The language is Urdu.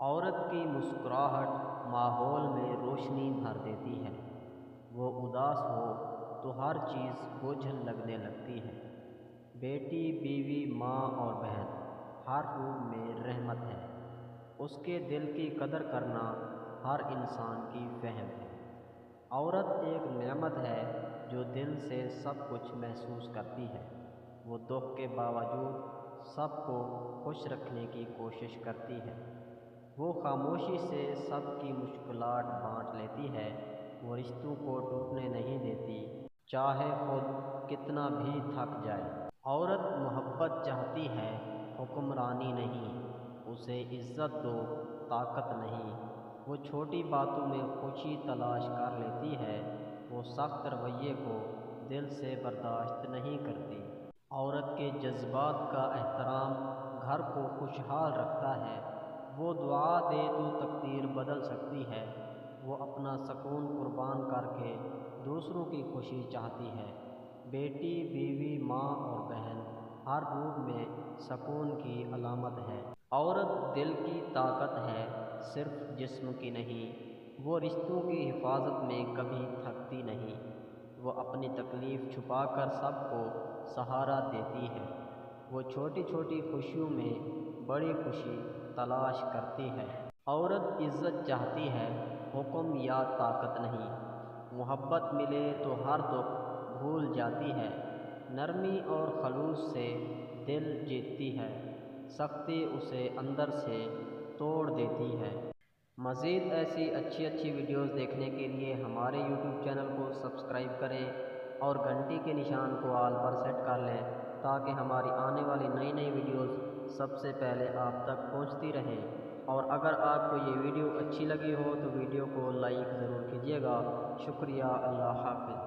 عورت کی مسکراہٹ ماحول میں روشنی بھر دیتی ہے۔ وہ اداس ہو تو ہر چیز بوجھل لگنے لگتی ہے۔ بیٹی، بیوی، ماں اور بہن ہر روح میں رحمت ہے۔ اس کے دل کی قدر کرنا ہر انسان کی فہم ہے۔ عورت ایک نعمت ہے جو دل سے سب کچھ محسوس کرتی ہے۔ وہ دکھ کے باوجود سب کو خوش رکھنے کی کوشش کرتی ہے۔ وہ خاموشی سے سب کی مشکلات بانٹ لیتی ہے۔ وہ رشتوں کو ٹوٹنے نہیں دیتی، چاہے خود کتنا بھی تھک جائے۔ عورت محبت چاہتی ہے، حکمرانی نہیں۔ اسے عزت دو، طاقت نہیں۔ وہ چھوٹی باتوں میں خوشی تلاش کر لیتی ہے۔ وہ سخت رویے کو دل سے برداشت نہیں کرتی۔ عورت کے جذبات کا احترام گھر کو خوشحال رکھتا ہے۔ وہ دعا دے تو تقدیر بدل سکتی ہے۔ وہ اپنا سکون قربان کر کے دوسروں کی خوشی چاہتی ہے۔ بیٹی، بیوی، ماں اور بہن ہر روح میں سکون کی علامت ہے۔ عورت دل کی طاقت ہے، صرف جسم کی نہیں۔ وہ رشتوں کی حفاظت میں کبھی تھکتی نہیں۔ وہ اپنی تکلیف چھپا کر سب کو سہارا دیتی ہے۔ وہ چھوٹی چھوٹی خوشیوں میں بڑی خوشی تلاش کرتی ہے۔ عورت عزت چاہتی ہے، حکم یا طاقت نہیں۔ محبت ملے تو ہر دکھ بھول جاتی ہے۔ نرمی اور خلوص سے دل جیتتی ہے۔ سختی اسے اندر سے توڑ دیتی ہے۔ مزید ایسی اچھی ویڈیوز دیکھنے کے لیے ہمارے یوٹیوب چینل کو سبسکرائب کریں اور گھنٹی کے نشان کو آل پر سیٹ کر لیں تاکہ ہماری آنے والی نئی ویڈیوز سب سے پہلے آپ تک پہنچتی رہیں۔ اور اگر آپ کو یہ ویڈیو اچھی لگی ہو تو ویڈیو کو لائک ضرور کیجیے گا۔ شکریہ، اللہ حافظ۔